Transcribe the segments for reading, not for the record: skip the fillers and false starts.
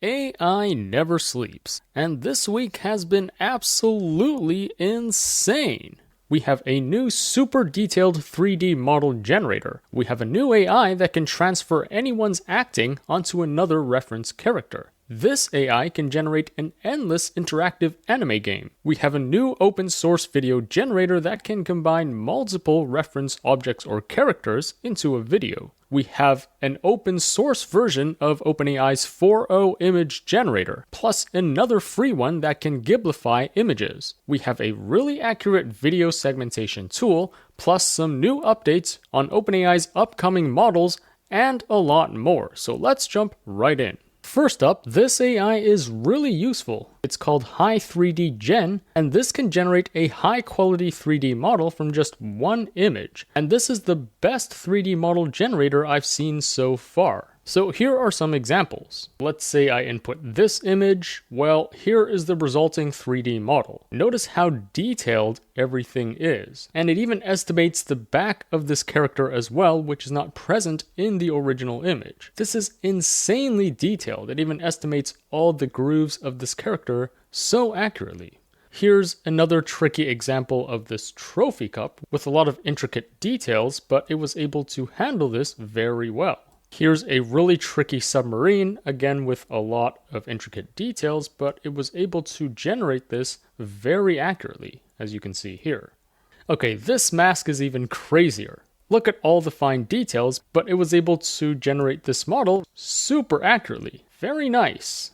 AI never sleeps, and this week has been absolutely insane. We have a new super detailed 3D model generator. We have a new AI that can transfer anyone's acting onto another reference character. This AI can generate an endless interactive anime game. We have a new open source video generator that can combine multiple reference objects or characters into a video. We have an open source version of OpenAI's 4.0 image generator, plus another free one that can Ghiblify images. We have a really accurate video segmentation tool, plus some new updates on OpenAI's upcoming models, and a lot more. So let's jump right in. First up, this AI is really useful. It's called Hi3D Gen, and this can generate a high-quality 3D model from just one image. And this is the best 3D model generator I've seen so far. So here are some examples. Let's say I input this image. Well, here is the resulting 3D model. Notice how detailed everything is. And it even estimates the back of this character as well, which is not present in the original image. This is insanely detailed. It even estimates all the grooves of this character so accurately. Here's another tricky example of this trophy cup with a lot of intricate details, but it was able to handle this very well. Here's a really tricky submarine, again with a lot of intricate details, but it was able to generate this very accurately, as you can see here. Okay, this mask is even crazier. Look at all the fine details, but it was able to generate this model super accurately. Very nice.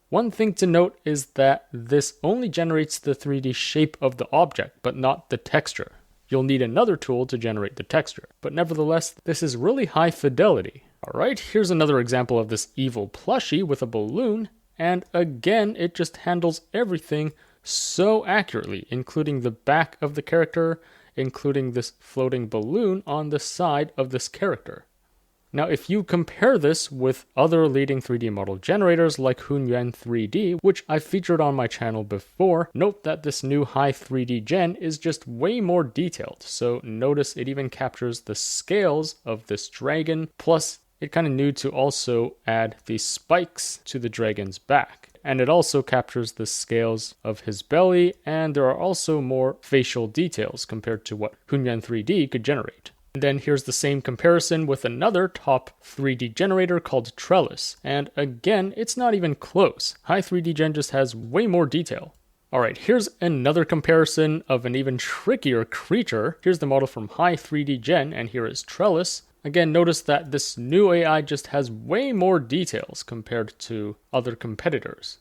One thing to note is that this only generates the 3D shape of the object, but not the texture. You'll need another tool to generate the texture, but nevertheless, this is really high fidelity. Alright, here's another example of this evil plushie with a balloon, and again, it just handles everything so accurately, including the back of the character, including this floating balloon on the side of this character. Now, if you compare this with other leading 3D model generators like Hunyuan 3D, which I've featured on my channel before, note that this new Hi3D Gen is just way more detailed. So notice it even captures the scales of this dragon, plus it kind of knew to also add these spikes to the dragon's back. And it also captures the scales of his belly, and there are also more facial details compared to what Hunyuan 3D could generate. And then here's the same comparison with another top 3D generator called Trellis. And again, it's not even close. Hi3D Gen just has way more detail. Alright, here's another comparison of an even trickier creature. Here's the model from Hi3D Gen, and here is Trellis. Again, notice that this new AI just has way more details compared to other competitors.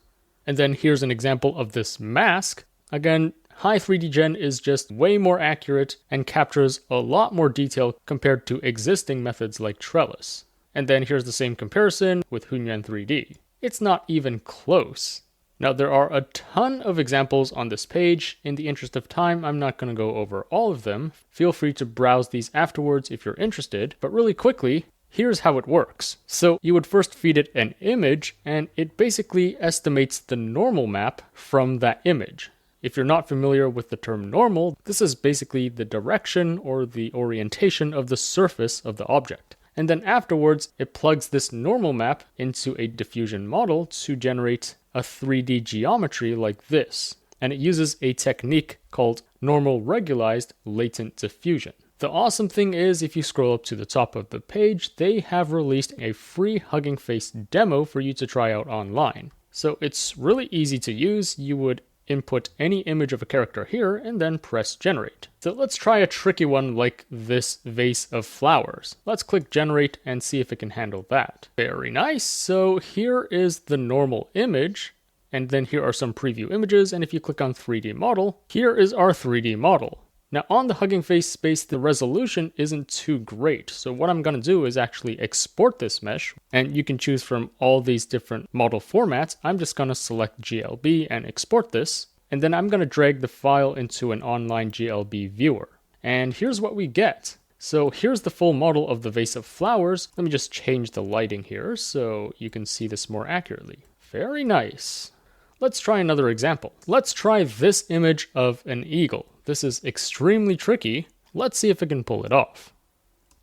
And then here's an example of this mask. Again, Hi3D Gen is just way more accurate and captures a lot more detail compared to existing methods like Trellis. And then here's the same comparison with Hunyuan 3D. It's not even close. Now, there are a ton of examples on this page. In the interest of time, I'm not going to go over all of them. Feel free to browse these afterwards if you're interested. But really quickly, here's how it works. So you would first feed it an image, and it basically estimates the normal map from that image. If you're not familiar with the term normal, this is basically the direction or the orientation of the surface of the object. And then afterwards, it plugs this normal map into a diffusion model to generate a 3D geometry like this. And it uses a technique called normal regularized latent diffusion. The awesome thing is, if you scroll up to the top of the page, they have released a free Hugging Face demo for you to try out online. So it's really easy to use. You would input any image of a character here and then press generate. So let's try a tricky one like this vase of flowers. Let's click generate and see if it can handle that. Very nice. So here is the normal image, and then here are some preview images, and if you click on 3D model, here is our 3D model. Now on the Hugging Face space, the resolution isn't too great. So what I'm going to do is actually export this mesh, and you can choose from all these different model formats. I'm just going to select GLB and export this. And then I'm going to drag the file into an online GLB viewer. And here's what we get. So here's the full model of the vase of flowers. Let me just change the lighting here so you can see this more accurately. Very nice. Let's try another example. Let's try this image of an eagle. This is extremely tricky. Let's see if it can pull it off.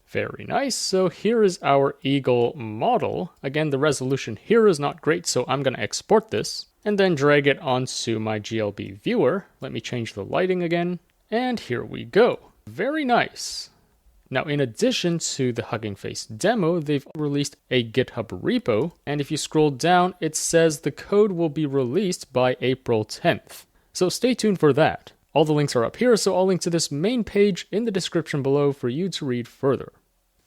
Very nice. So here is our eagle model. Again, the resolution here is not great, so I'm going to export this and then drag it onto my GLB viewer. Let me change the lighting again. And here we go. Very nice. Now, in addition to the Hugging Face demo, they've released a GitHub repo. And if you scroll down, it says the code will be released by April 10th. So stay tuned for that. All the links are up here, so I'll link to this main page in the description below for you to read further.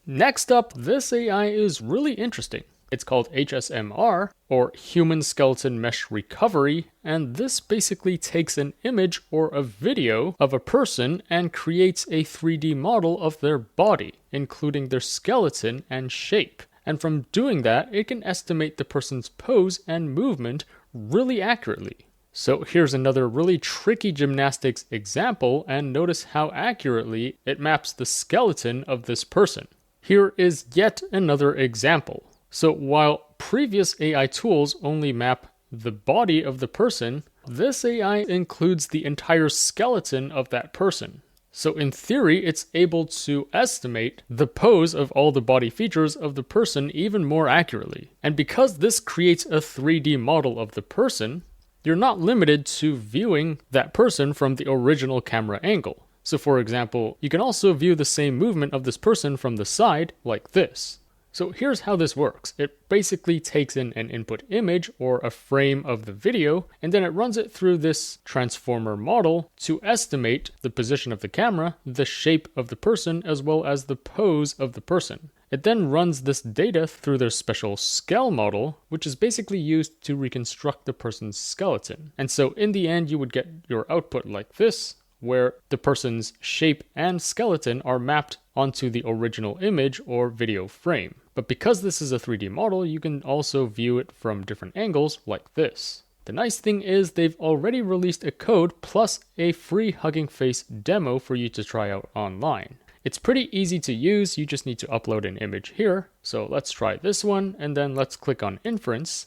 Next up, this AI is really interesting. It's called HSMR, or Human Skeleton Mesh Recovery, and this basically takes an image or a video of a person and creates a 3D model of their body, including their skeleton and shape. And from doing that, it can estimate the person's pose and movement really accurately. So here's another really tricky gymnastics example, and notice how accurately it maps the skeleton of this person. Here is yet another example. So while previous AI tools only map the body of the person, this AI includes the entire skeleton of that person. So in theory, it's able to estimate the pose of all the body features of the person even more accurately. And because this creates a 3D model of the person, you're not limited to viewing that person from the original camera angle. So for example, you can also view the same movement of this person from the side like this. So here's how this works. It basically takes in an input image or a frame of the video, and then it runs it through this transformer model to estimate the position of the camera, the shape of the person, as well as the pose of the person. It then runs this data through their special scale model, which is basically used to reconstruct the person's skeleton. And so in the end, you would get your output like this, where the person's shape and skeleton are mapped onto the original image or video frame. But because this is a 3D model, you can also view it from different angles like this. The nice thing is they've already released a code plus a free Hugging Face demo for you to try out online. It's pretty easy to use, you just need to upload an image here. So let's try this one, and then let's click on Inference.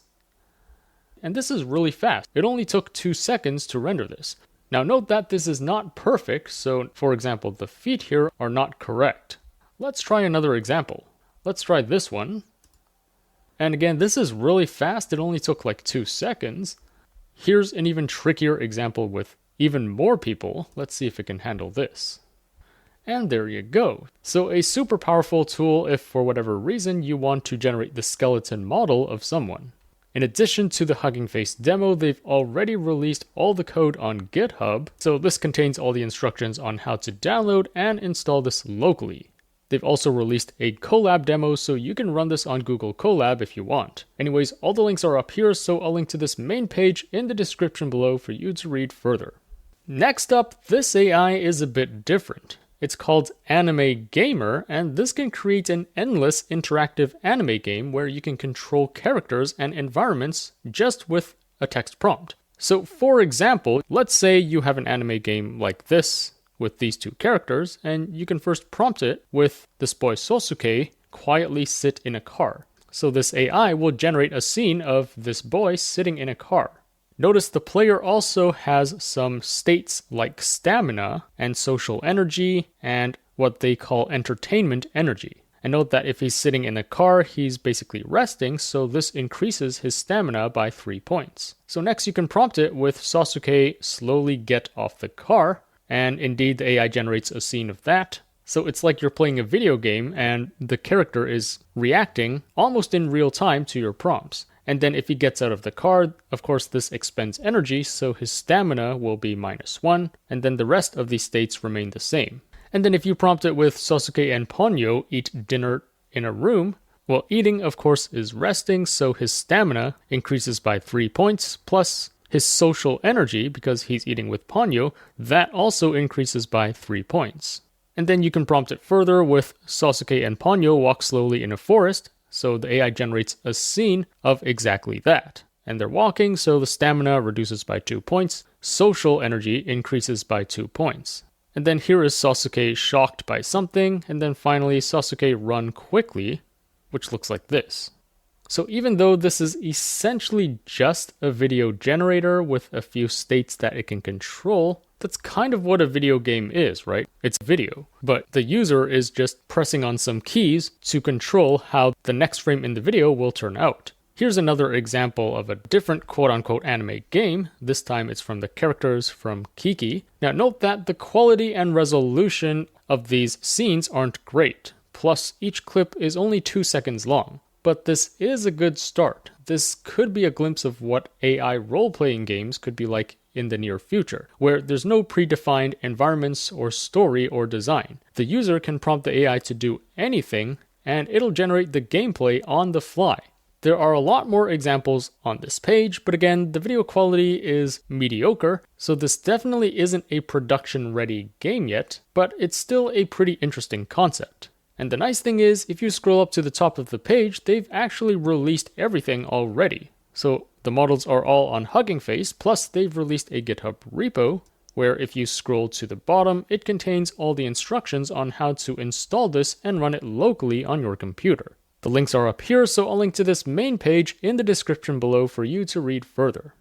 And this is really fast. It only took 2 seconds to render this. Now note that this is not perfect, so for example, the feet here are not correct. Let's try another example. Let's try this one. And again, this is really fast, it only took like 2 seconds. Here's an even trickier example with even more people. Let's see if it can handle this. And there you go. So a super powerful tool if for whatever reason you want to generate the skeleton model of someone. In addition to the Hugging Face demo, they've already released all the code on GitHub, so this contains all the instructions on how to download and install this locally. They've also released a Colab demo, so you can run this on Google Colab if you want. Anyways, all the links are up here, so I'll link to this main page in the description below for you to read further. Next up, this AI is a bit different. It's called AnimeGamer, and this can create an endless interactive anime game where you can control characters and environments just with a text prompt. So for example, let's say you have an anime game like this with these 2 characters, and you can first prompt it with this boy Sosuke quietly sit in a car. So this AI will generate a scene of this boy sitting in a car. Notice the player also has some states like stamina and social energy and what they call entertainment energy. And note that if he's sitting in a car, he's basically resting, so this increases his stamina by 3 points. So next you can prompt it with Sasuke slowly get off the car, and indeed the AI generates a scene of that. So it's like you're playing a video game and the character is reacting almost in real time to your prompts. And then if he gets out of the car, of course this expends energy, so his stamina will be -1, and then the rest of these states remain the same. And then if you prompt it with Sasuke and Ponyo eat dinner in a room, well, eating of course is resting, so his stamina increases by 3 points, plus his social energy, because he's eating with Ponyo, that also increases by 3 points. And then you can prompt it further with Sasuke and Ponyo walk slowly in a forest, so the AI generates a scene of exactly that. And they're walking, so the stamina reduces by 2 points, social energy increases by 2 points. And then here is Sasuke shocked by something, and then finally Sasuke run quickly, which looks like this. So even though this is essentially just a video generator with a few states that it can control, that's kind of what a video game is, right? It's video, but the user is just pressing on some keys to control how the next frame in the video will turn out. Here's another example of a different quote-unquote anime game. This time it's from the characters from Kiki. Now note that the quality and resolution of these scenes aren't great. Plus, each clip is only 2 seconds long. But this is a good start. This could be a glimpse of what AI role-playing games could be like in the near future, where there's no predefined environments or story or design. The user can prompt the AI to do anything, and it'll generate the gameplay on the fly. There are a lot more examples on this page, but again, the video quality is mediocre, so this definitely isn't a production-ready game yet, but it's still a pretty interesting concept. And the nice thing is, if you scroll up to the top of the page, they've actually released everything already. So the models are all on Hugging Face, plus they've released a GitHub repo, where if you scroll to the bottom, it contains all the instructions on how to install this and run it locally on your computer. The links are up here, so I'll link to this main page in the description below for you to read further.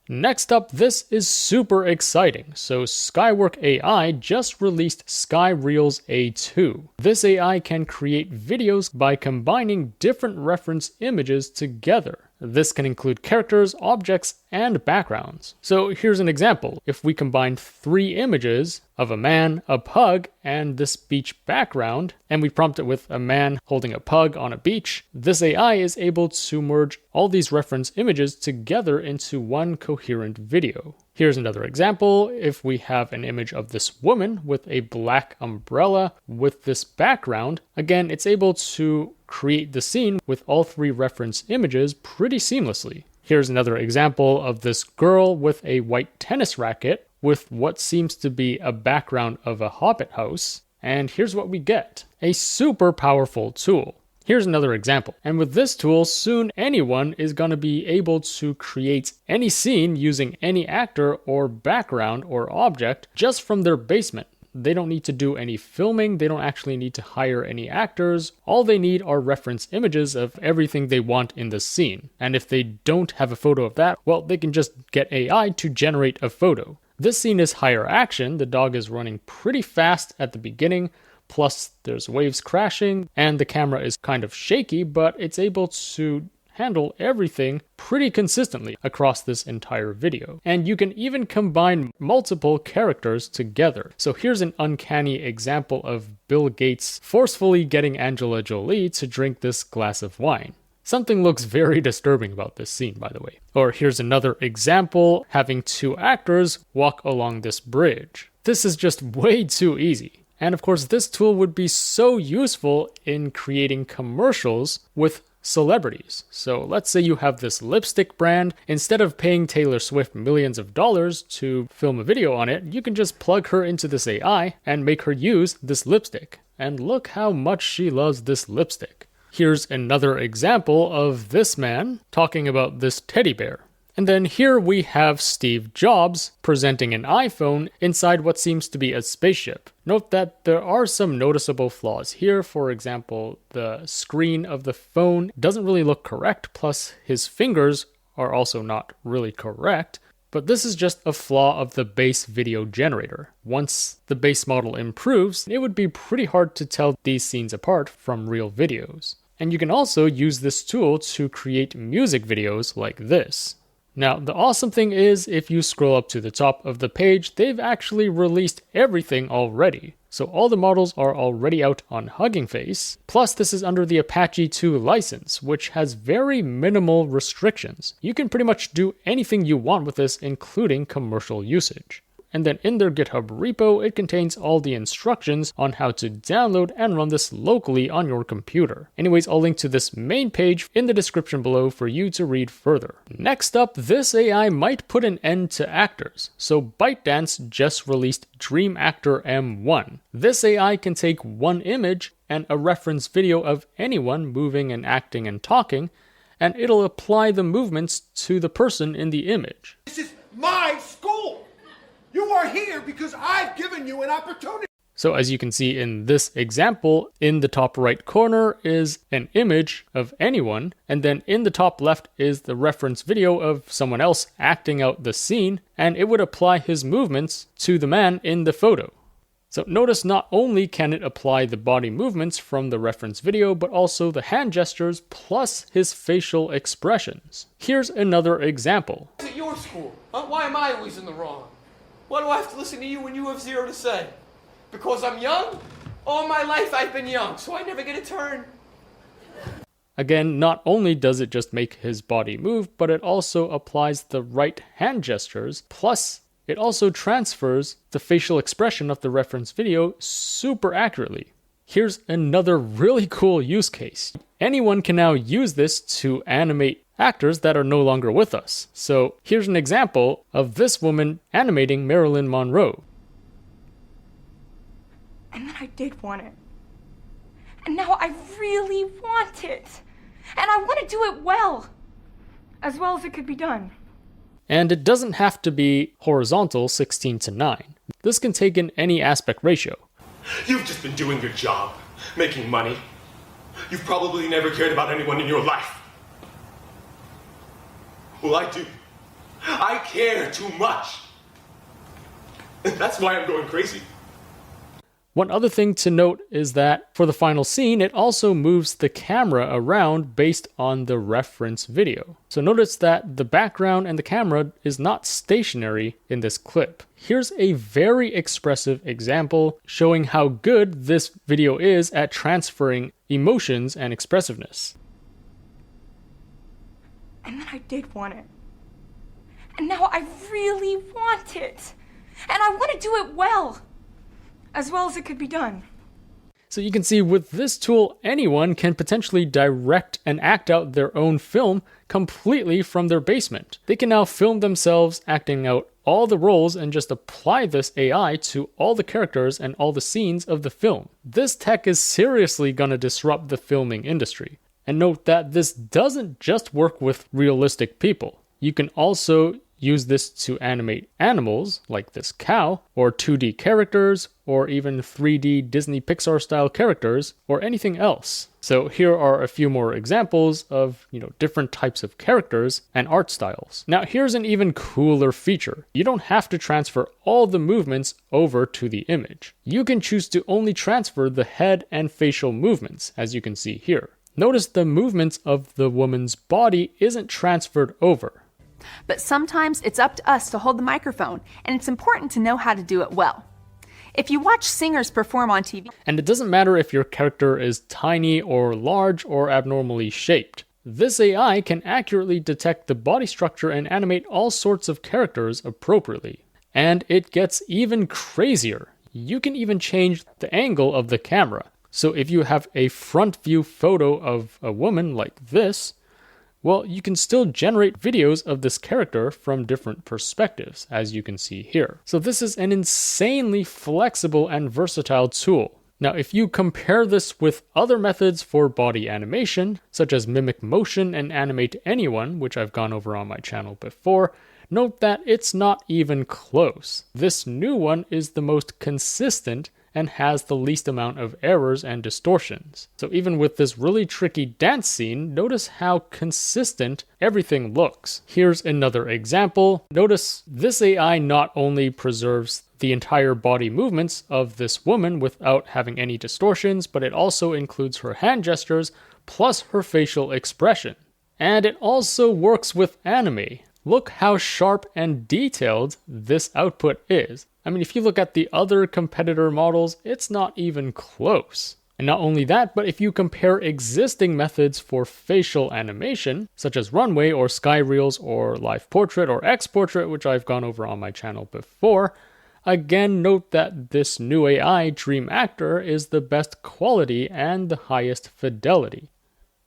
Next up, this is super exciting. So Skywork AI just released Skyreels A2. This AI can create videos by combining different reference images together. This can include characters, objects, and backgrounds. So here's an example. If we combine 3 images of a man, a pug, and this beach background, and we prompt it with a man holding a pug on a beach, this AI is able to merge all these reference images together into one coherent video. Here's another example. If we have an image of this woman with a black umbrella with this background, again, it's able to create the scene with all 3 reference images pretty seamlessly. Here's another example of this girl with a white tennis racket with what seems to be a background of a hobbit house. And here's what we get. A super powerful tool. Here's another example. And with this tool, soon anyone is going to be able to create any scene using any actor or background or object just from their basement. They don't need to do any filming. They don't actually need to hire any actors. All they need are reference images of everything they want in the scene. And if they don't have a photo of that, well, they can just get AI to generate a photo. This scene is higher action. The dog is running pretty fast at the beginning. Plus, there's waves crashing, and the camera is kind of shaky, but it's able to handle everything pretty consistently across this entire video. And you can even combine multiple characters together. So here's an uncanny example of Bill Gates forcefully getting Angela Jolie to drink this glass of wine. Something looks very disturbing about this scene, by the way. Or here's another example, having 2 actors walk along this bridge. This is just way too easy. And of course, this tool would be so useful in creating commercials with celebrities. So let's say you have this lipstick brand. Instead of paying Taylor Swift millions of dollars to film a video on it, you can just plug her into this AI and make her use this lipstick. And look how much she loves this lipstick. Here's another example of this man talking about this teddy bear. And then here we have Steve Jobs presenting an iPhone inside what seems to be a spaceship. Note that there are some noticeable flaws here. For example, the screen of the phone doesn't really look correct, plus his fingers are also not really correct. But this is just a flaw of the base video generator. Once the base model improves, it would be pretty hard to tell these scenes apart from real videos. And you can also use this tool to create music videos like this. Now, the awesome thing is, if you scroll up to the top of the page, they've actually released everything already. So all the models are already out on Hugging Face. Plus, this is under the Apache 2 license, which has very minimal restrictions. You can pretty much do anything you want with this, including commercial usage. And then in their GitHub repo, it contains all the instructions on how to download and run this locally on your computer. Anyways, I'll link to this main page in the description below for you to read further. Next up, this AI might put an end to actors. So ByteDance just released DreamActor M1. This AI can take one image and a reference video of anyone moving and acting and talking, and it'll apply the movements to the person in the image. This is my school! You are here because I've given you an opportunity. So as you can see in this example, in the top right corner is an image of anyone, and then in the top left is the reference video of someone else acting out the scene, and it would apply his movements to the man in the photo. So notice not only can it apply the body movements from the reference video, but also the hand gestures plus his facial expressions. Here's another example. At your school, why am I always in the wrong? Why do I have to listen to you when you have zero to say? Because I'm young? All my life I've been young, so I never get a turn. Again, not only does it just make his body move, but it also applies the right hand gestures, plus it also transfers the facial expression of the reference video super accurately. Here's another really cool use case. Anyone can now use this to animate actors that are no longer with us. So here's an example of this woman animating Marilyn Monroe. And then I did want it. And now I really want it. And I want to do it well as it could be done. And it doesn't have to be horizontal 16:9. This can take in any aspect ratio. You've just been doing your job, making money. You've probably never cared about anyone in your life. Well, I do. I care too much. That's why I'm going crazy. One other thing to note is that for the final scene, it also moves the camera around based on the reference video. So notice that the background and the camera is not stationary in this clip. Here's a very expressive example showing how good this video is at transferring emotions and expressiveness. And then I did want it. And now I really want it. And I want to do it well as it could be done. So you can see with this tool, anyone can potentially direct and act out their own film completely from their basement. They can now film themselves acting out all the roles and just apply this AI to all the characters and all the scenes of the film. This tech is seriously going to disrupt the filming industry. And note that this doesn't just work with realistic people. You can also use this to animate animals, like this cow, or 2D characters, or even 3D Disney Pixar style characters, or anything else. So here are a few more examples of, different types of characters and art styles. Now here's an even cooler feature. You don't have to transfer all the movements over to the image. You can choose to only transfer the head and facial movements, as you can see here. Notice the movements of the woman's body isn't transferred over. But sometimes it's up to us to hold the microphone, and it's important to know how to do it well. If you watch singers perform on TV, and it doesn't matter if your character is tiny or large or abnormally shaped, this AI can accurately detect the body structure and animate all sorts of characters appropriately. And it gets even crazier. You can even change the angle of the camera. So if you have a front view photo of a woman like this, well, you can still generate videos of this character from different perspectives, as you can see here. So this is an insanely flexible and versatile tool. Now, if you compare this with other methods for body animation, such as mimic motion and animate anyone, which I've gone over on my channel before, note that it's not even close. This new one is the most consistent and has the least amount of errors and distortions. So even with this really tricky dance scene, notice how consistent everything looks. Here's another example. Notice this AI not only preserves the entire body movements of this woman without having any distortions, but it also includes her hand gestures plus her facial expression. And it also works with anime. Look how sharp and detailed this output is. I mean, if you look at the other competitor models, it's not even close. And not only that, but if you compare existing methods for facial animation, such as Runway or Skyreels or Live Portrait or X Portrait, which I've gone over on my channel before, again, note that this new AI, DreamActor, is the best quality and the highest fidelity.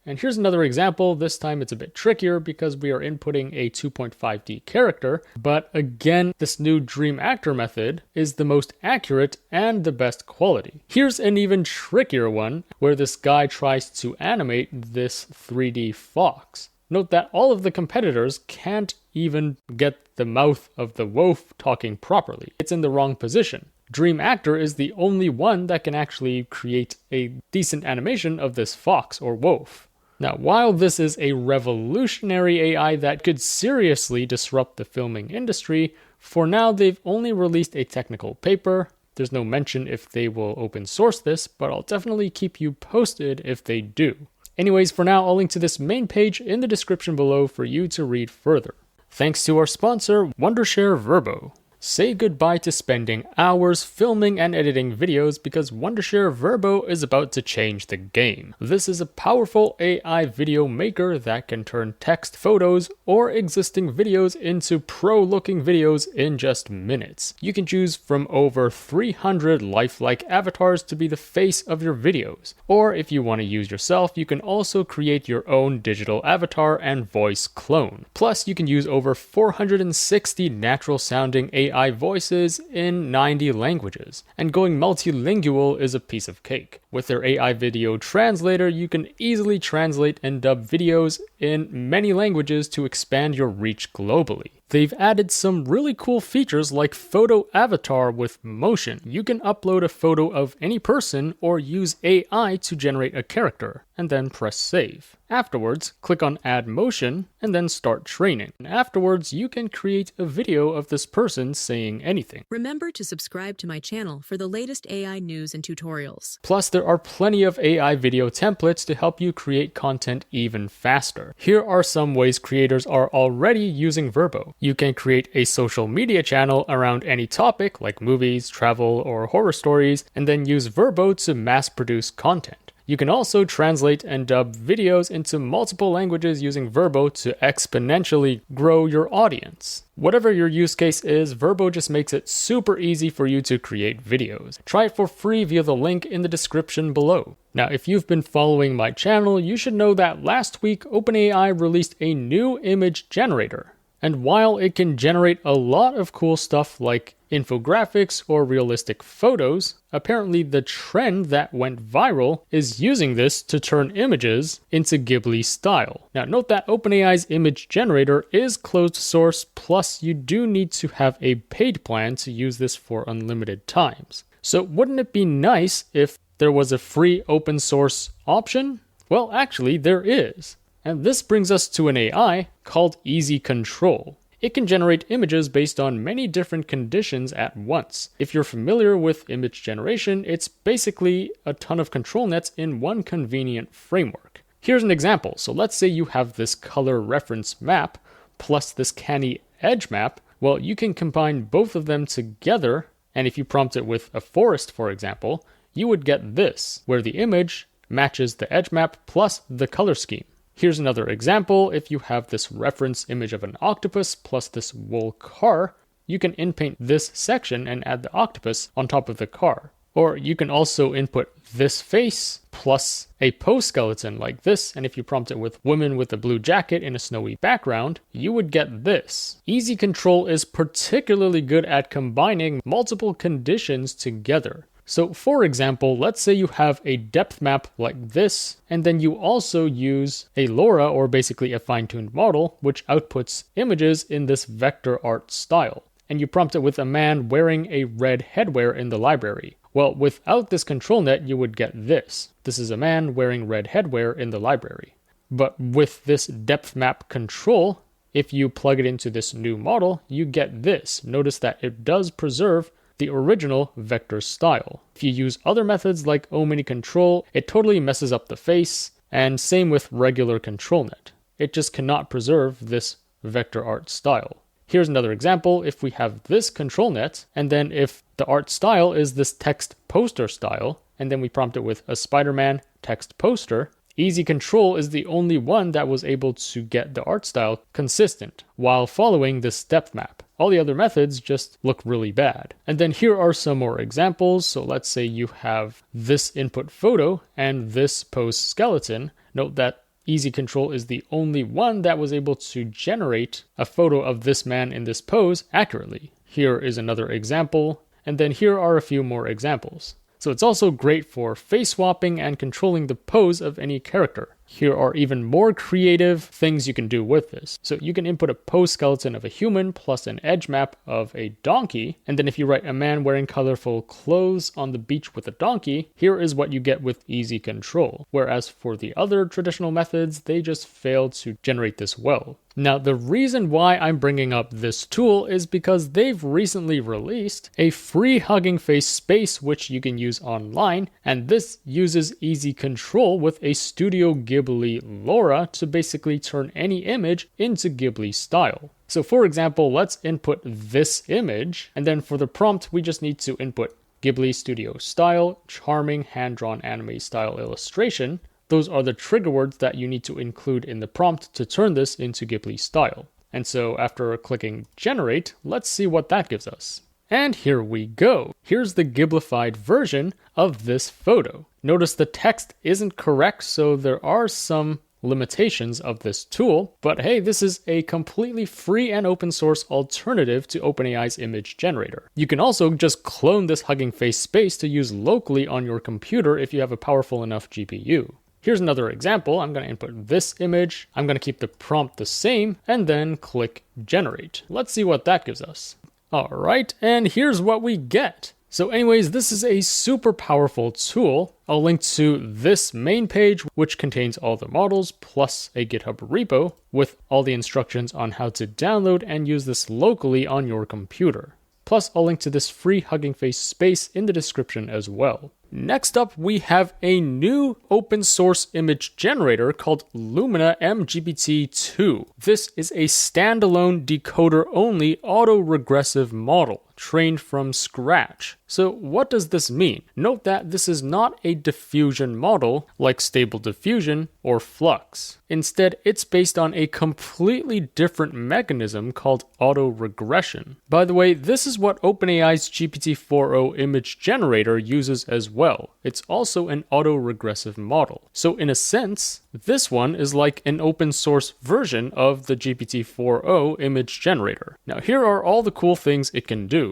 And here's another example. This time it's a bit trickier because we are inputting a 2.5D character. But again, this new DreamActor method is the most accurate and the best quality. Here's an even trickier one where this guy tries to animate this 3D fox. Note that all of the competitors can't even get the mouth of the wolf talking properly. It's in the wrong position. DreamActor is the only one that can actually create a decent animation of this fox or wolf. Now, while this is a revolutionary AI that could seriously disrupt the filming industry, for now they've only released a technical paper. There's no mention if they will open source this, but I'll definitely keep you posted if they do. Anyways, for now, I'll link to this main page in the description below for you to read further. Thanks to our sponsor, Wondershare Virbo. Say goodbye to spending hours filming and editing videos because Wondershare Virbo is about to change the game. This is a powerful AI video maker that can turn text photos or existing videos into pro-looking videos in just minutes. You can choose from over 300 lifelike avatars to be the face of your videos. Or if you want to use yourself, you can also create your own digital avatar and voice clone. Plus, you can use over 460 natural sounding AI voices in 90 languages, and going multilingual is a piece of cake. With their AI video translator, you can easily translate and dub videos in many languages to expand your reach globally. They've added some really cool features like photo avatar with motion. You can upload a photo of any person or use AI to generate a character, and then press save. Afterwards, click on add motion and then start training. And afterwards, you can create a video of this person saying anything. Remember to subscribe to my channel for the latest AI news and tutorials. Plus, there are plenty of AI video templates to help you create content even faster. Here are some ways creators are already using Virbo. You can create a social media channel around any topic like movies, travel, or horror stories, and then use Virbo to mass produce content. You can also translate and dub videos into multiple languages using Virbo to exponentially grow your audience. Whatever your use case is, Virbo just makes it super easy for you to create videos. Try it for free via the link in the description below. Now, if you've been following my channel, you should know that last week OpenAI released a new image generator. And while it can generate a lot of cool stuff like infographics or realistic photos, apparently the trend that went viral is using this to turn images into Ghibli style. Now note that OpenAI's image generator is closed source, plus you do need to have a paid plan to use this for unlimited times. So wouldn't it be nice if there was a free open source option? Well, actually there is. And this brings us to an AI called Easy Control. It can generate images based on many different conditions at once. If you're familiar with image generation, it's basically a ton of control nets in one convenient framework. Here's an example. So let's say you have this color reference map plus this canny edge map. Well, you can combine both of them together, and if you prompt it with a forest, for example, you would get this, where the image matches the edge map plus the color scheme. Here's another example. If you have this reference image of an octopus plus this wool car, you can inpaint this section and add the octopus on top of the car. Or you can also input this face plus a pose skeleton like this, and if you prompt it with woman with a blue jacket in a snowy background, you would get this. Easy Control is particularly good at combining multiple conditions together. So for example, let's say you have a depth map like this, and then you also use a LoRa, or basically a fine-tuned model, which outputs images in this vector art style. And you prompt it with a man wearing a red headwear in the library. Well, without this control net, you would get this. This is a man wearing red headwear in the library. But with this depth map control, if you plug it into this new model, you get this. Notice that it does preserve the original vector style. If you use other methods like Omni Control, it totally messes up the face, and same with regular control net. It just cannot preserve this vector art style. Here's another example. If we have this control net, and then if the art style is this text poster style, and then we prompt it with a Spider-Man text poster, Easy Control is the only one that was able to get the art style consistent while following this depth map. All the other methods just look really bad. And then here are some more examples. So let's say you have this input photo and this pose skeleton. Note that Easy Control is the only one that was able to generate a photo of this man in this pose accurately. Here is another example. And then here are a few more examples. So it's also great for face swapping and controlling the pose of any character. Here are even more creative things you can do with this. So you can input a pose skeleton of a human plus an edge map of a donkey. And then if you write a man wearing colorful clothes on the beach with a donkey, here is what you get with easy control. Whereas for the other traditional methods, they just failed to generate this well. Now, the reason why I'm bringing up this tool is because they've recently released a free Hugging Face space which you can use online, and this uses easy control with a Studio Ghibli LoRa to basically turn any image into Ghibli style. So for example, let's input this image, and then for the prompt, we just need to input Ghibli Studio style, charming hand-drawn anime style illustration. Those are the trigger words that you need to include in the prompt to turn this into Ghibli style. And so after clicking generate, let's see what that gives us. And here we go. Here's the Ghiblified version of this photo. Notice the text isn't correct, so there are some limitations of this tool, but hey, this is a completely free and open source alternative to OpenAI's image generator. You can also just clone this Hugging Face space to use locally on your computer if you have a powerful enough GPU. Here's another example. I'm going to input this image. I'm going to keep the prompt the same and then click generate. Let's see what that gives us. All right, and here's what we get. So anyways, this is a super powerful tool. I'll link to this main page, which contains all the models plus a GitHub repo with all the instructions on how to download and use this locally on your computer. Plus, I'll link to this free Hugging Face space in the description as well. Next up, we have a new open source image generator called Lumina-mGPT 2. This is a standalone decoder-only auto-regressive model trained from scratch. So what does this mean? Note that this is not a diffusion model like Stable Diffusion or Flux. Instead, it's based on a completely different mechanism called auto-regression. By the way, this is what OpenAI's GPT-4o image generator uses as well. It's also an auto-regressive model. So in a sense, this one is like an open source version of the GPT-4o image generator. Now here are all the cool things it can do.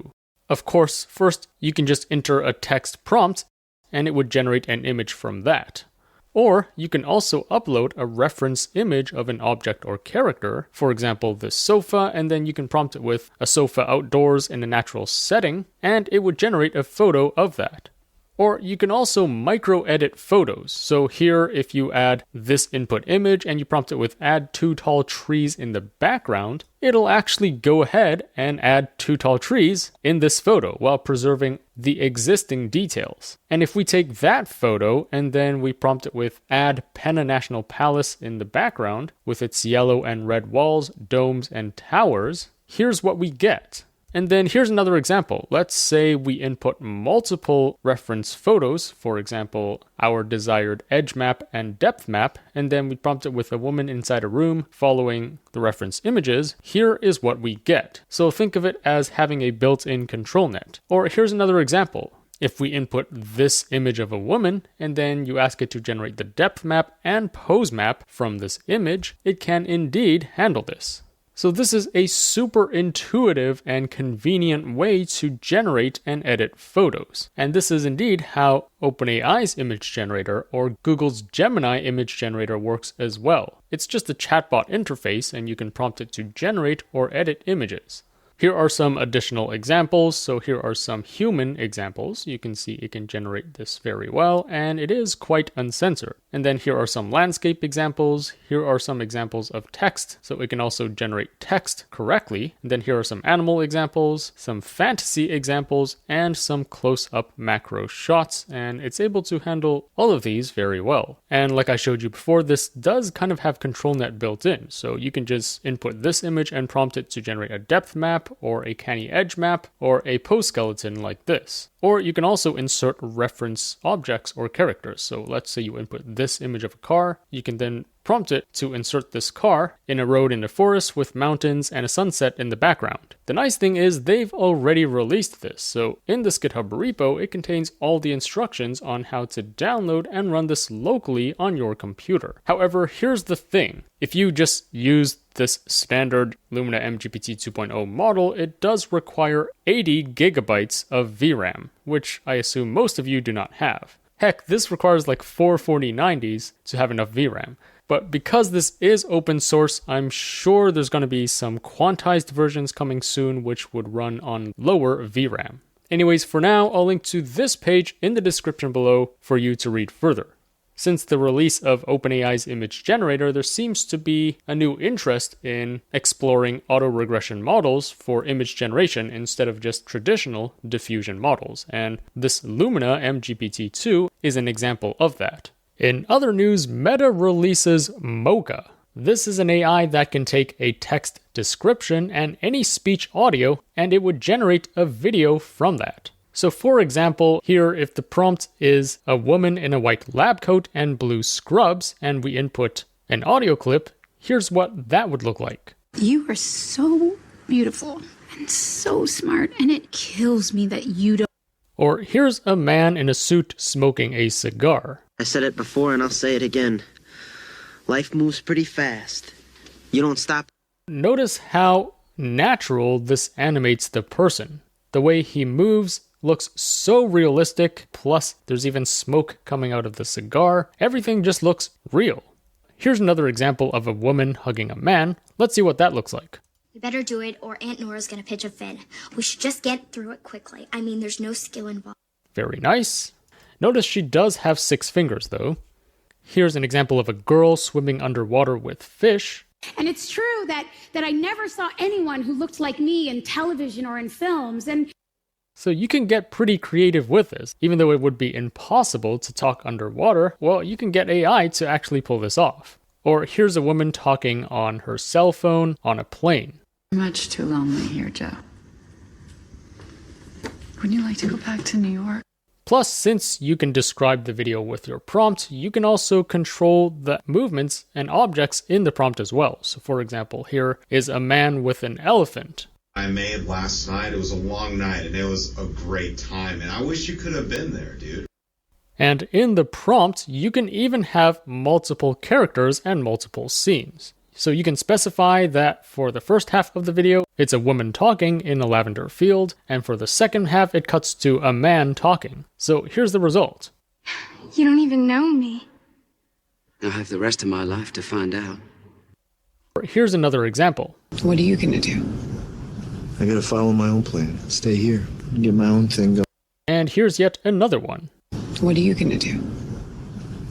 Of course, first you can just enter a text prompt and it would generate an image from that. Or you can also upload a reference image of an object or character, for example this sofa, and then you can prompt it with a sofa outdoors in a natural setting, and it would generate a photo of that. Or you can also micro-edit photos. So here, if you add this input image and you prompt it with add 2 tall trees in the background, it'll actually go ahead and add 2 tall trees in this photo while preserving the existing details. And if we take that photo and then we prompt it with add Penna National Palace in the background with its yellow and red walls, domes, and towers, here's what we get. And then here's another example. Let's say we input multiple reference photos, for example, our desired edge map and depth map, and then we prompt it with a woman inside a room following the reference images. Here is what we get. So think of it as having a built-in control net. Or here's another example. If we input this image of a woman, and then you ask it to generate the depth map and pose map from this image, it can indeed handle this. So this is a super intuitive and convenient way to generate and edit photos. And this is indeed how OpenAI's image generator or Google's Gemini image generator works as well. It's just a chatbot interface and you can prompt it to generate or edit images. Here are some additional examples. So here are some human examples. You can see it can generate this very well, and it is quite uncensored. And then here are some landscape examples. Here are some examples of text. So it can also generate text correctly. And then here are some animal examples, some fantasy examples, and some close-up macro shots. And it's able to handle all of these very well. And like I showed you before, this does kind of have control net built in. So you can just input this image and prompt it to generate a depth map, or a canny edge map, or a pose skeleton like this. Or you can also insert reference objects or characters. So let's say you input this image of a car, you can then prompt it to insert this car in a road in a forest with mountains and a sunset in the background. The nice thing is they've already released this, so in this GitHub repo, it contains all the instructions on how to download and run this locally on your computer. However, here's the thing. If you just use this standard Lumina-mGPT 2.0 model, it does require 80 gigabytes of VRAM, which I assume most of you do not have. Heck, this requires like 4 4090s to have enough VRAM. But because this is open source, I'm sure there's going to be some quantized versions coming soon which would run on lower VRAM. Anyways, for now, I'll link to this page in the description below for you to read further. Since the release of OpenAI's image generator, there seems to be a new interest in exploring auto-regression models for image generation instead of just traditional diffusion models, and this Lumina-mGPT 2 is an example of that. In other news, Meta releases Mocha. This is an AI that can take a text description and any speech audio, and it would generate a video from that. So for example, here if the prompt is a woman in a white lab coat and blue scrubs, and we input an audio clip, here's what that would look like. You are so beautiful and so smart, and it kills me that you don't. Or here's a man in a suit smoking a cigar. I said it before and I'll say it again. Life moves pretty fast. You don't stop. Notice how natural this animates the person. The way he moves looks so realistic, plus there's even smoke coming out of the cigar. Everything just looks real. Here's another example of a woman hugging a man. Let's see what that looks like. We better do it or Aunt Nora's gonna pitch a fit. We should just get through it quickly. I mean, there's no skill involved. Very nice. Notice she does have 6 fingers though. Here's an example of a girl swimming underwater with fish. And it's true that I never saw anyone who looked like me in television or in films, and so you can get pretty creative with this. Even though it would be impossible to talk underwater, well, you can get AI to actually pull this off. Or here's a woman talking on her cell phone on a plane. Much too lonely here, Joe. Wouldn't you like to go back to New York? Plus, since you can describe the video with your prompt, you can also control the movements and objects in the prompt as well. So for example, here is a man with an elephant. I made last night. It was a long night and it was a great time. And I wish you could have been there, dude. And in the prompt, you can even have multiple characters and multiple scenes. So you can specify that for the first half of the video, it's a woman talking in a lavender field, and for the second half, it cuts to a man talking. So here's the result. You don't even know me. I'll have the rest of my life to find out. Here's another example. What are you gonna do? I gotta follow my own plan. Stay here and get my own thing going. And here's yet another one. What are you gonna do?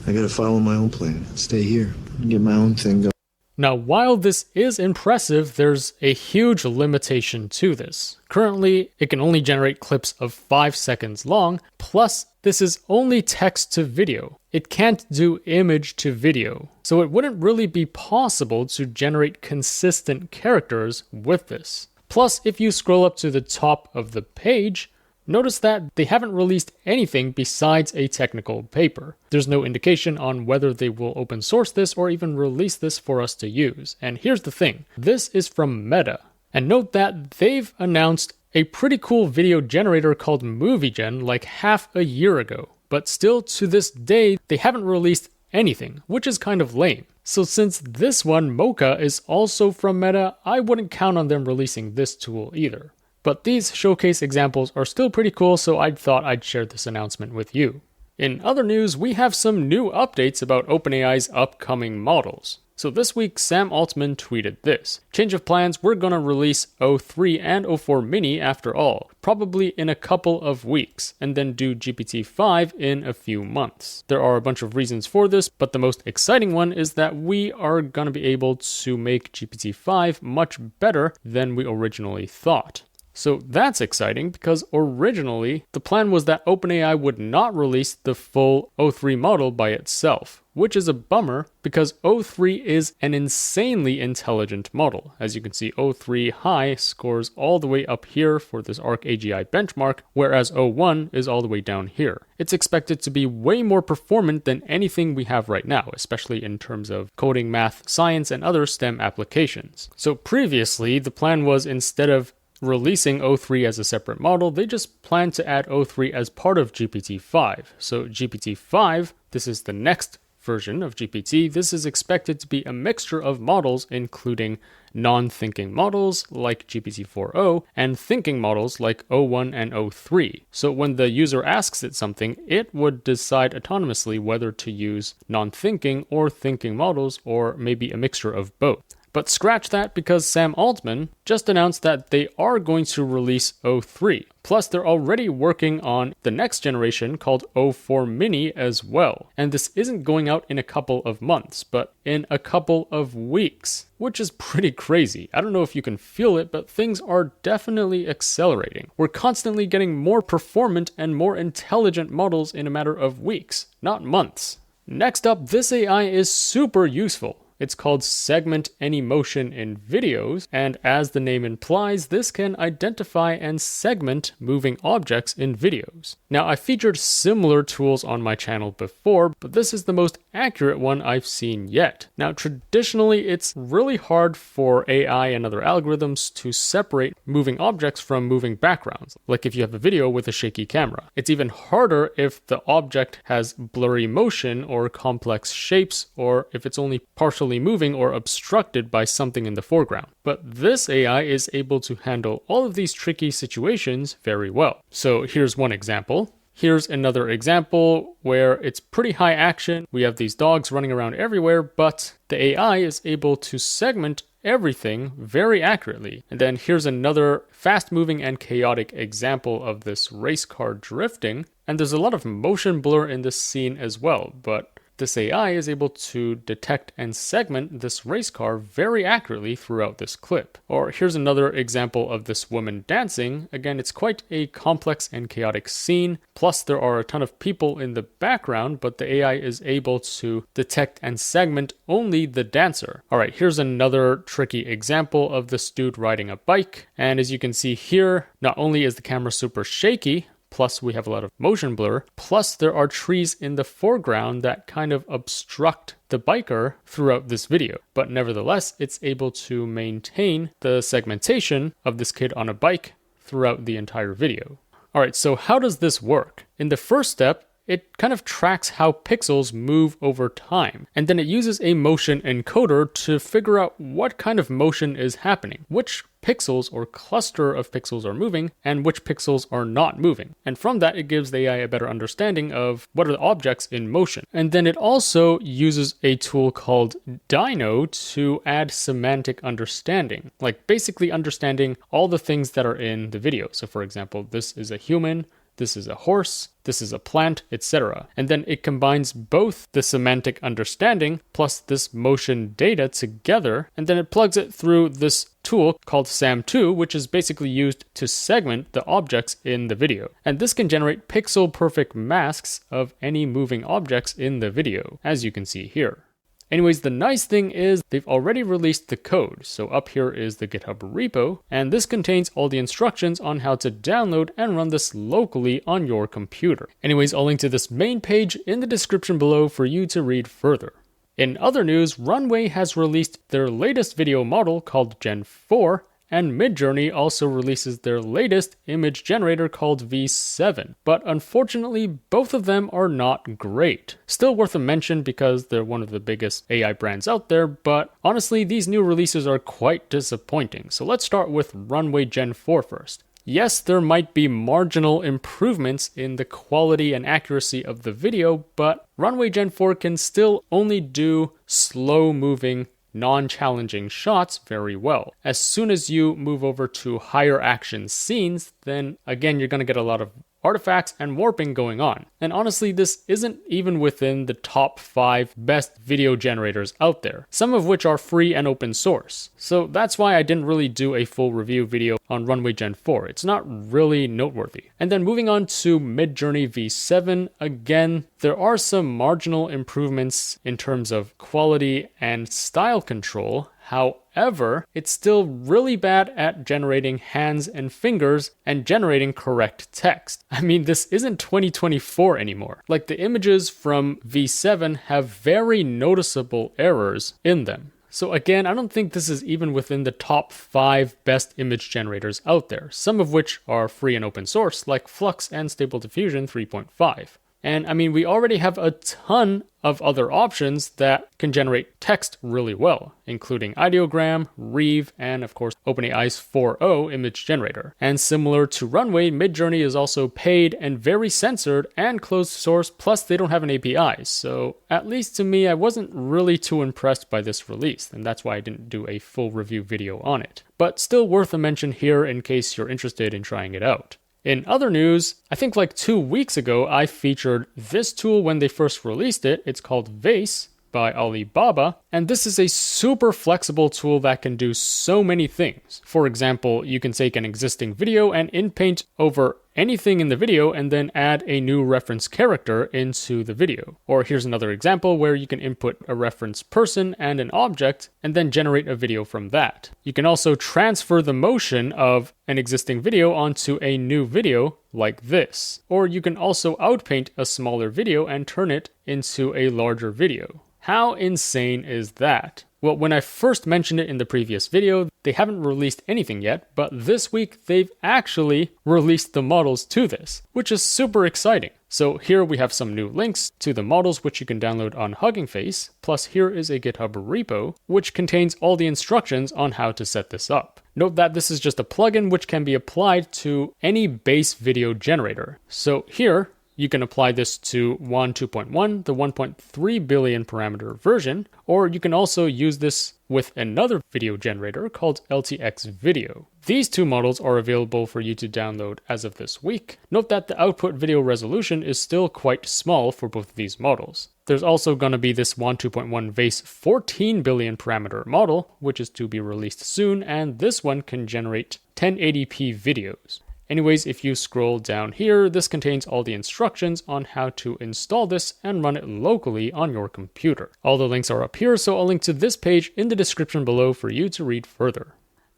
I gotta follow my own plan. Stay here and get my own thing going. Now, while this is impressive, there's a huge limitation to this. Currently, it can only generate clips of 5 seconds long, plus this is only text to video. It can't do image to video, so it wouldn't really be possible to generate consistent characters with this. Plus, if you scroll up to the top of the page, notice that they haven't released anything besides a technical paper. There's no indication on whether they will open source this or even release this for us to use. And here's the thing, this is from Meta. And note that they've announced a pretty cool video generator called MovieGen like half a year ago. But still to this day, they haven't released anything, which is kind of lame. So since this one, Mocha, is also from Meta, I wouldn't count on them releasing this tool either. But these showcase examples are still pretty cool, so I thought I'd share this announcement with you. In other news, we have some new updates about OpenAI's upcoming models. So this week, Sam Altman tweeted this. Change of plans, we're gonna release O3 and O4 Mini after all, probably in a couple of weeks, and then do GPT-5 in a few months. There are a bunch of reasons for this, but the most exciting one is that we are gonna be able to make GPT-5 much better than we originally thought. So that's exciting because originally the plan was that OpenAI would not release the full O3 model by itself, which is a bummer because O3 is an insanely intelligent model. As you can see, O3 High scores all the way up here for this ARC-AGI benchmark, whereas O1 is all the way down here. It's expected to be way more performant than anything we have right now, especially in terms of coding, math, science, and other STEM applications. So previously, the plan was instead of releasing O3 as a separate model, they just plan to add O3 as part of GPT-5. So GPT-5, this is the next version of GPT, this is expected to be a mixture of models, including non-thinking models like GPT-4o and thinking models like o1 and o3. So when the user asks it something, it would decide autonomously whether to use non-thinking or thinking models, or maybe a mixture of both. But scratch that, because Sam Altman just announced that they are going to release O3. Plus, they're already working on the next generation called O4 Mini as well. And this isn't going out in a couple of months, but in a couple of weeks, which is pretty crazy. I don't know if you can feel it, but things are definitely accelerating. We're constantly getting more performant and more intelligent models in a matter of weeks, not months. Next up, this AI is super useful. It's called Segment Any Motion in Videos, and as the name implies, this can identify and segment moving objects in videos. Now, I featured similar tools on my channel before, but this is the most accurate one I've seen yet. Now, traditionally, it's really hard for AI and other algorithms to separate moving objects from moving backgrounds, like if you have a video with a shaky camera. It's even harder if the object has blurry motion or complex shapes, or if it's only partially moving or obstructed by something in the foreground. But this AI is able to handle all of these tricky situations very well. So here's one example. Here's another example where it's pretty high action. We have these dogs running around everywhere, but the AI is able to segment everything very accurately. And then here's another fast-moving and chaotic example of this race car drifting. And there's a lot of motion blur in this scene as well, but this AI is able to detect and segment this race car very accurately throughout this clip. Or here's another example of this woman dancing. Again, it's quite a complex and chaotic scene. Plus, there are a ton of people in the background, but the AI is able to detect and segment only the dancer. All right, here's another tricky example of this dude riding a bike. And as you can see here, not only is the camera super shaky, plus we have a lot of motion blur, plus there are trees in the foreground that kind of obstruct the biker throughout this video. But nevertheless, it's able to maintain the segmentation of this kid on a bike throughout the entire video. Alright, so how does this work? In the first step, it kind of tracks how pixels move over time, and then it uses a motion encoder to figure out what kind of motion is happening, which pixels or cluster of pixels are moving, and which pixels are not moving. And from that, it gives the AI a better understanding of what are the objects in motion. And then it also uses a tool called Dino to add semantic understanding, like basically understanding all the things that are in the video. So for example, this is a human, this is a horse, this is a plant, etc. And then it combines both the semantic understanding plus this motion data together, and then it plugs it through this tool called SAM2, which is basically used to segment the objects in the video. And this can generate pixel-perfect masks of any moving objects in the video, as you can see here. Anyways, the nice thing is they've already released the code. So up here is the GitHub repo, and this contains all the instructions on how to download and run this locally on your computer. Anyways, I'll link to this main page in the description below for you to read further. In other news, Runway has released their latest video model called Gen 4, and Midjourney also releases their latest image generator called V7. But unfortunately, both of them are not great. Still worth a mention because they're one of the biggest AI brands out there, but honestly, these new releases are quite disappointing. So let's start with Runway Gen 4 first. Yes, there might be marginal improvements in the quality and accuracy of the video, but Runway Gen 4 can still only do slow-moving, non-challenging shots very well. As soon as you move over to higher action scenes, then again, you're going to get a lot of artifacts and warping going on. And honestly, this isn't even within the top 5 best video generators out there, some of which are free and open source. So that's why I didn't really do a full review video on Runway Gen 4. It's not really noteworthy. And then moving on to Midjourney V7, again, there are some marginal improvements in terms of quality and style control. However, it's still really bad at generating hands and fingers and generating correct text. I mean, this isn't 2024 anymore. Like, the images from V7 have very noticeable errors in them. So again, I don't think this is even within the top 5 best image generators out there, some of which are free and open source, like Flux and Stable Diffusion 3.5. And I mean, we already have a ton of other options that can generate text really well, including Ideogram, Reeve, and of course OpenAI's 4o image generator. And similar to Runway, Midjourney is also paid and very censored and closed source, plus they don't have an API. So at least to me, I wasn't really too impressed by this release, and that's why I didn't do a full review video on it. But still worth a mention here in case you're interested in trying it out. In other news, I think like 2 weeks ago, I featured this tool when they first released it. It's called VACE by Alibaba, and this is a super flexible tool that can do so many things. For example, you can take an existing video and inpaint over anything in the video and then add a new reference character into the video. Or here's another example where you can input a reference person and an object and then generate a video from that. You can also transfer the motion of an existing video onto a new video like this. Or you can also outpaint a smaller video and turn it into a larger video. How insane is that? Well, when I first mentioned it in the previous video, they haven't released anything yet, but this week they've actually released the models to this, which is super exciting. So here we have some new links to the models which you can download on Hugging Face, plus here is a GitHub repo which contains all the instructions on how to set this up. Note that this is just a plugin which can be applied to any base video generator. So here, you can apply this to WAN 2.1, the 1.3 billion parameter version, or you can also use this with another video generator called LTX Video. These two models are available for you to download as of this week. Note that the output video resolution is still quite small for both of these models. There's also going to be this WAN 2.1 VACE 14 billion parameter model, which is to be released soon, and this one can generate 1080p videos. Anyways, if you scroll down here, this contains all the instructions on how to install this and run it locally on your computer. All the links are up here, so I'll link to this page in the description below for you to read further.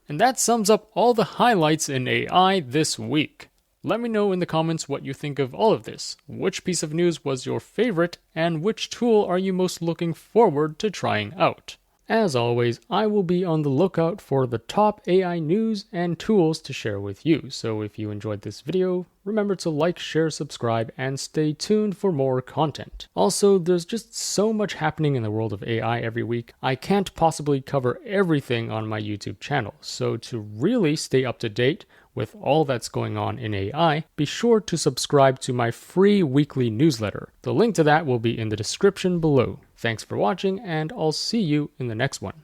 And that sums up all the highlights in AI this week. Let me know in the comments what you think of all of this. Which piece of news was your favorite, and which tool are you most looking forward to trying out? As always, I will be on the lookout for the top AI news and tools to share with you. So if you enjoyed this video, remember to like, share, subscribe, and stay tuned for more content. Also, there's just so much happening in the world of AI every week. I can't possibly cover everything on my YouTube channel. So to really stay up to date with all that's going on in AI, be sure to subscribe to my free weekly newsletter. The link to that will be in the description below. Thanks for watching, and I'll see you in the next one.